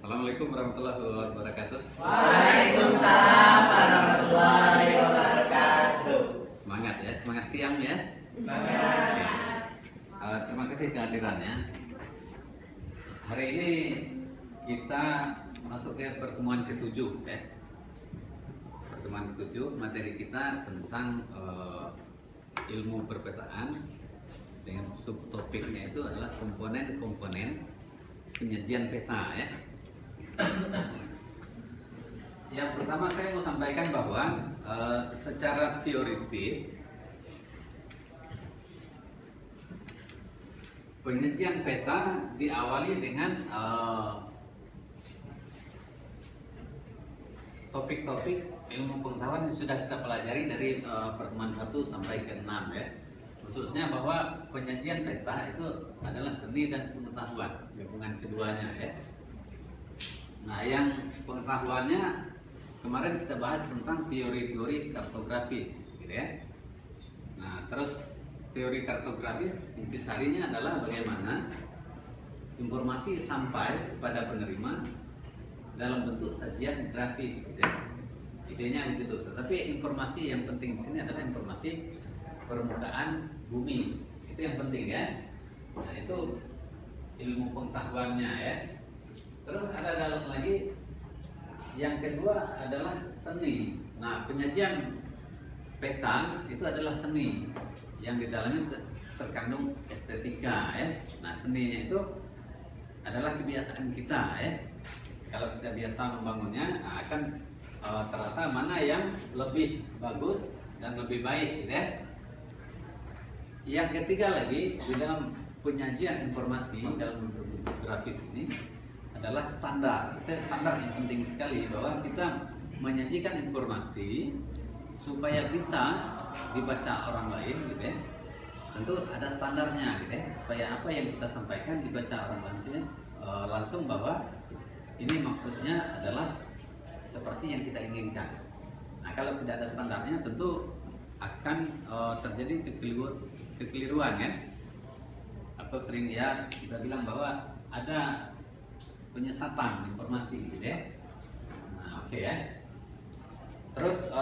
Assalamualaikum warahmatullahi wabarakatuh. Waalaikumsalam warahmatullahi wabarakatuh. Semangat ya, semangat siang ya. Semangat. Terima kasih kehadirannya. Hari ini kita masuk ke pertemuan ke-7 ya. Pertemuan ke-7, materi kita tentang ilmu perpetaan dengan subtopiknya itu adalah komponen-komponen penyajian peta ya. Yang pertama saya mau sampaikan bahwa secara teoritis penyajian peta diawali dengan topik-topik ilmu pengetahuan yang sudah kita pelajari dari pertemuan 1 sampai ke 6 ya. Khususnya bahwa penyajian peta itu adalah seni dan pengetahuan, gabungan keduanya ya. Nah, yang pengetahuannya kemarin kita bahas tentang teori-teori kartografis gitu ya. Nah, terus teori kartografis intisarinya adalah bagaimana informasi sampai kepada penerima dalam bentuk sajian grafis gitu ya. Idenya begitu. Tetapi informasi yang penting di sini adalah informasi permukaan bumi. Itu yang penting ya. Nah, itu ilmu pengetahuannya ya. Terus ada dalam lagi yang kedua adalah seni. Nah, penyajian peta itu adalah seni yang di dalamnya terkandung estetika ya. Nah, seninya itu adalah kebiasaan kita ya. Kalau kita biasa membangunnya, akan terasa mana yang lebih bagus dan lebih baik gitu ya. Yang ketiga lagi di dalam penyajian informasi dalam bentuk grafis ini adalah standar. Itu standar yang penting sekali bahwa kita menyajikan informasi supaya bisa dibaca orang lain gitu ya. Tentu ada standarnya gitu ya, supaya apa yang kita sampaikan dibaca orang lain langsung bahwa ini maksudnya adalah seperti yang kita inginkan. Nah, kalau tidak ada standarnya tentu akan terjadi kekeliruan ya. Atau sering ya kita bilang bahwa ada penyesatan informasi gitu ya. Nah, oke ya. Terus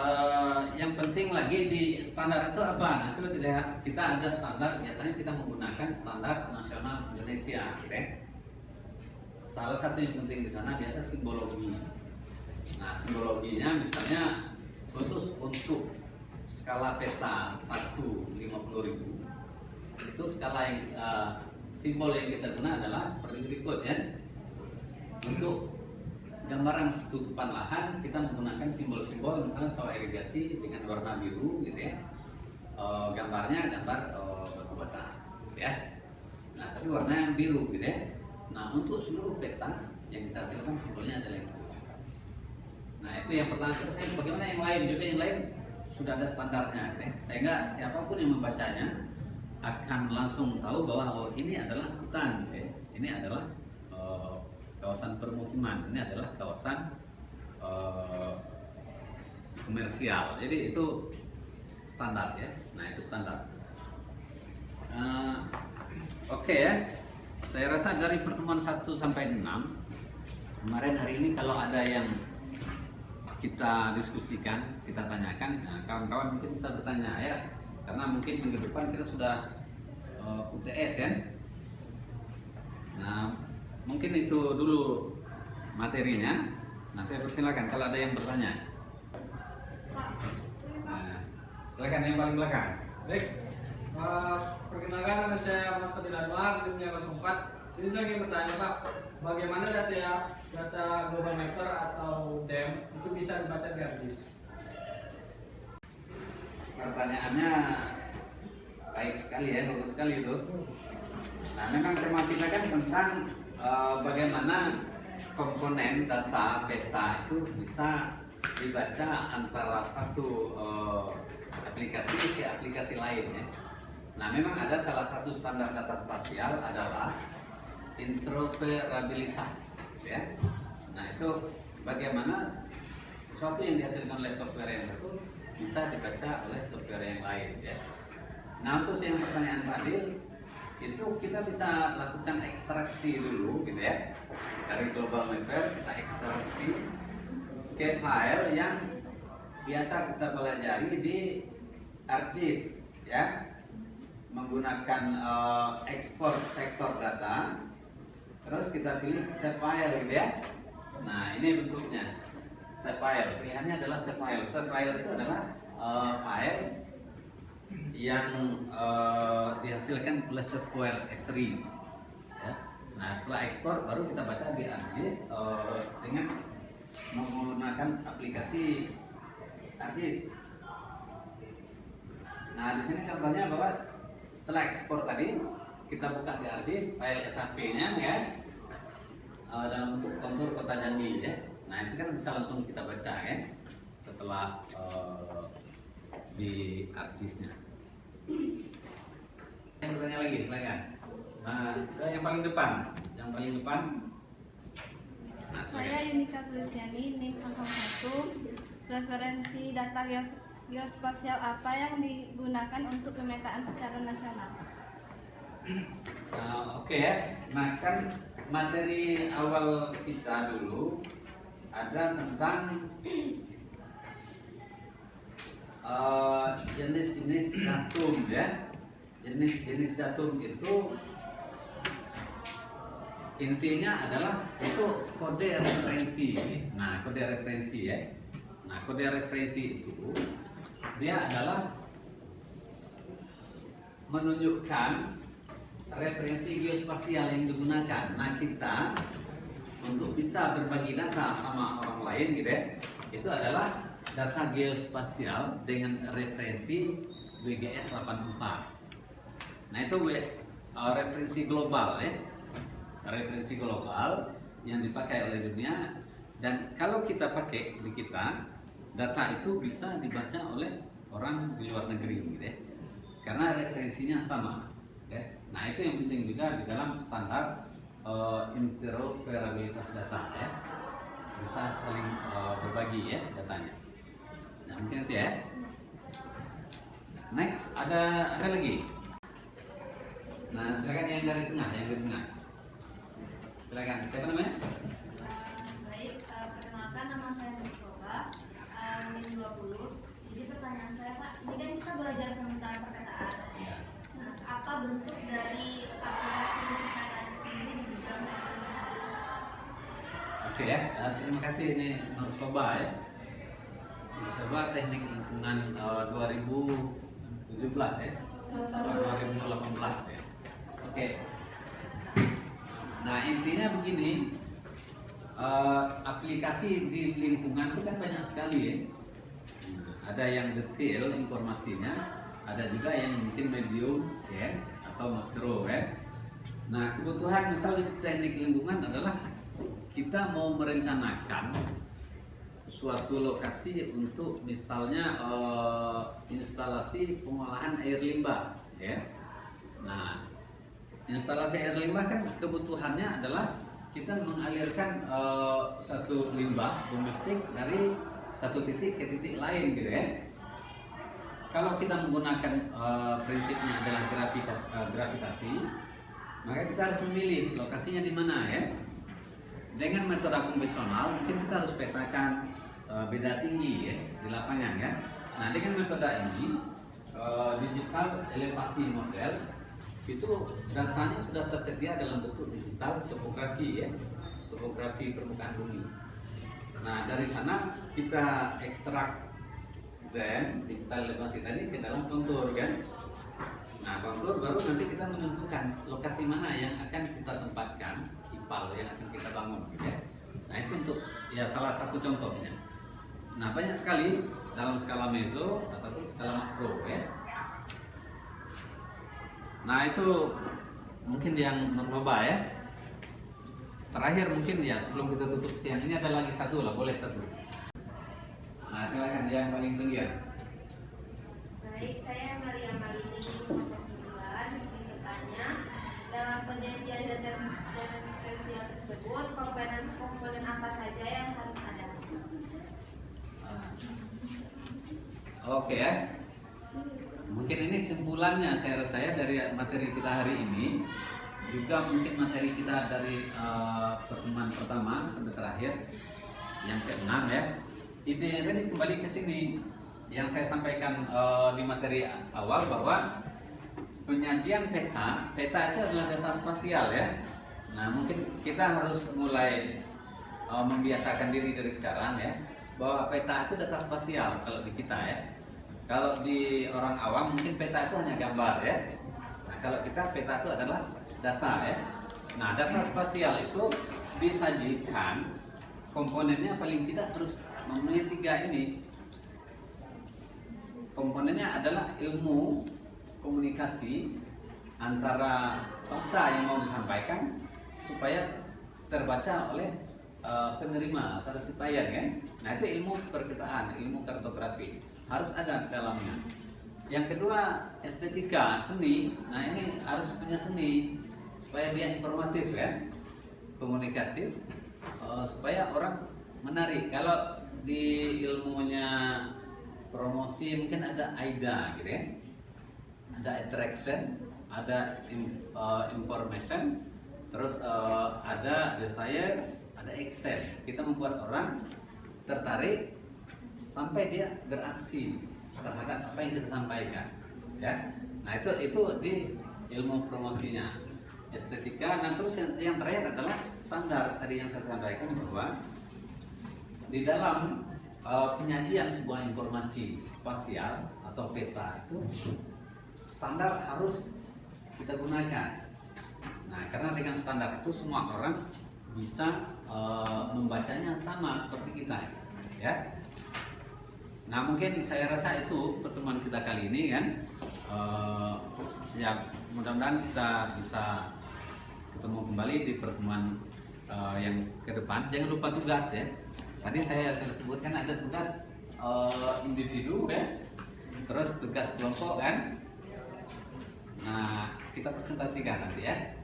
yang penting lagi di standar itu apa? Nah, coba dilihat, kita ada standar, biasanya kita menggunakan standar nasional Indonesia gitu ya. Salah satu yang penting di sana biasa simbologi. Nah, simbologinya misalnya khusus untuk skala peta 1/50.000 itu skala yang simbol yang kita guna adalah seperti berikut ya. Untuk gambaran tutupan lahan kita menggunakan simbol-simbol, misalnya sawah irigasi dengan warna biru gitu ya. Gambarnya gambar batu bata gitu ya. Nah, tapi warna yang biru gitu ya. Nah, untuk seluruh peta yang kita hasilkan simbolnya adalah yang itu. Nah, itu yang pertama. Terus bagaimana yang lain juga, yang lain sudah ada standarnya gitu ya. Sehingga siapapun yang membacanya akan langsung tahu bahwa ini adalah hutan gitu ya. Ini adalah kawasan permukiman, ini adalah kawasan komersial. Jadi itu standar ya. Nah, itu standar. Oke ya. Saya rasa dari pertemuan 1 sampai 6 kemarin, hari ini kalau ada yang kita diskusikan, kita tanyakan, nah, kawan-kawan mungkin bisa bertanya ya. Karena mungkin minggu depan kita sudah UTS ya. Nah, mungkin itu dulu materinya. Nah, saya persilakan kalau ada yang bertanya. Nah, silakan yang paling belakang. Baik, perkenalkan nama saya Muhammad Fadil Anwar, timnya 04. Jadi saya ingin bertanya Pak, bagaimana data global mapper atau DEM itu bisa dibaca grafis? Pertanyaannya baik sekali ya, bagus sekali itu. Nah, memang tema kita kan tentang bagaimana komponen data peta itu bisa dibaca antara satu aplikasi ke aplikasi lain ya. Nah, memang ada salah satu standar data spasial adalah interoperabilitas ya. Nah, itu bagaimana sesuatu yang dihasilkan oleh software yang satu bisa dibaca oleh software yang lain ya. Nah, khusus yang pertanyaan Pak Adil itu kita bisa lakukan ekstraksi dulu gitu ya. Dari global mapper kita ekstraksi ke file yang biasa kita pelajari di ArcGIS ya, menggunakan ekspor vektor data, terus kita pilih save file gitu ya. Nah ini bentuknya save file, pilihannya adalah save file. Save file itu adalah file yang dihasilkan oleh software Esri ya. Nah setelah ekspor baru kita baca di ArcGIS dengan menggunakan aplikasi ArcGIS. Nah di sini contohnya bahwa setelah ekspor tadi kita buka di ArcGIS file SAP-nya ya, dalam bentuk kontur kota Jambi ya. Nah itu kan bisa langsung kita baca ya setelah di ArcGIS-nya. Yang bertanya lagi silakan. Nah yang paling depan, Nah, Saya Yunika Kristiani, NIM 01. Referensi data geospasial apa yang digunakan untuk pemetaan secara nasional? Oke ya. Nah kan materi awal kita dulu ada tentang jenis-jenis datum ya. Jenis-jenis datum itu intinya adalah itu kode referensi. Nah kode referensi ya. Nah kode referensi itu dia adalah menunjukkan referensi geospasial yang digunakan. Nah kita untuk bisa berbagi data sama orang lain gitu ya, itu adalah data geospasial dengan referensi WGS 84. Nah itu referensi global ya, referensi global yang dipakai oleh dunia. Dan kalau kita pakai di kita, data itu bisa dibaca oleh orang di luar negeri gitu ya, karena referensinya sama ya. Nah itu yang penting juga di dalam standar interoperabilitas data ya, bisa saling berbagi ya datanya. Nah mungkin itu ya. Next ada lagi. Nah silakan yang dari tengah, silakan. Siapa namanya? Baik, perkenalkan nama saya Mustafa, NIM 20. Jadi pertanyaan saya Pak, ini kan kita belajar tentang perkataan. Ya. Nah, apa bentuk dari aplikasi perkataan itu sendiri di bidang Oke ya, terima kasih. Ini Nur Soba ya. Nur Soba Teknik Lingkungan 2017 ya, 2018 ya. Oke. Nah intinya begini, aplikasi di lingkungan itu kan banyak sekali ya. Nah, ada yang detail informasinya, ada juga yang mungkin medium ya atau makro ya. Nah kebutuhan misal di teknik lingkungan adalah kita mau merencanakan suatu lokasi untuk misalnya instalasi pengolahan air limbah ya. Nah instalasi air limbah kan kebutuhannya adalah kita mengalirkan satu limbah domestik dari satu titik ke titik lain gitu ya. Kalau kita menggunakan prinsipnya adalah gravitasi, maka kita harus memilih lokasinya di mana ya. Dengan metode konvensional mungkin kita harus petakan beda tinggi ya di lapangan kan. Nah dengan metode ini digital elevasi model itu datanya sudah tersedia dalam bentuk digital topografi ya, topografi permukaan bumi. Nah dari sana kita ekstrak dan digital elevasi tadi ke dalam kontur kan. Nah kontur baru nanti kita menentukan lokasi mana yang akan kita tempatkan ipal yang akan kita bangun gitu ya. Nah itu untuk ya salah satu contohnya. Nah banyak sekali dalam skala meso ataupun skala makro ya. Nah itu mungkin yang mencoba ya. Terakhir mungkin ya sebelum kita tutup siang ini ada lagi satu lah, boleh satu. Nah silakan yang paling tinggi ya. Baik, saya Maria Malini ingin bertanya, dalam penyajian data spesial tersebut komponen apa saja yang harus ada? Oke ya. mungkin ini kesimpulannya saya rasa ya dari materi kita hari ini, juga mungkin materi kita dari pertemuan pertama sampai terakhir yang ke-6 ya. Idenya tadi kembali ke sini yang saya sampaikan di materi awal, bahwa penyajian peta itu adalah data spasial ya. Nah, mungkin kita harus mulai membiasakan diri dari sekarang ya, bahwa peta itu data spasial kalau di kita ya. Kalau di orang awam mungkin peta itu hanya gambar ya. Nah, kalau kita peta itu adalah data ya. Nah, data spasial itu disajikan, komponennya paling tidak harus memenuhi 3 ini. Komponennya adalah ilmu komunikasi antara fakta yang mau disampaikan supaya terbaca oleh penerima atau resipien kan. Nah, itu ilmu perkitaan, ilmu kartografi harus ada dalamnya. Yang kedua, estetika, seni. Nah, ini harus punya seni supaya dia informatif kan, komunikatif, supaya orang menarik. Kalau di ilmunya promosi mungkin ada AIDA gitu ya, ada attraction, ada information, terus ada desire, ada excite. Kita membuat orang tertarik sampai dia beraksi terhadap apa yang kita sampaikan ya. Nah, itu di ilmu promosinya, estetika. Nah, terus yang terakhir adalah standar tadi yang saya sampaikan, bahwa di dalam penyajian sebuah informasi spasial atau peta itu standar harus kita gunakan. Nah, karena dengan standar itu semua orang bisa membacanya sama seperti kita ya. Nah, mungkin saya rasa itu pertemuan kita kali ini kan, ya mudah-mudahan kita bisa ketemu kembali di pertemuan yang ke depan. Jangan lupa tugas ya. Tadi saya sebutkan ada tugas individu ya, terus tugas kelompok kan. Nah, kita presentasikan nanti ya.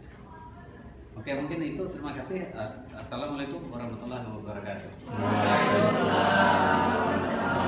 Oke, mungkin itu. Terima kasih. Assalamualaikum warahmatullahi wabarakatuh. Waalaikumsalam.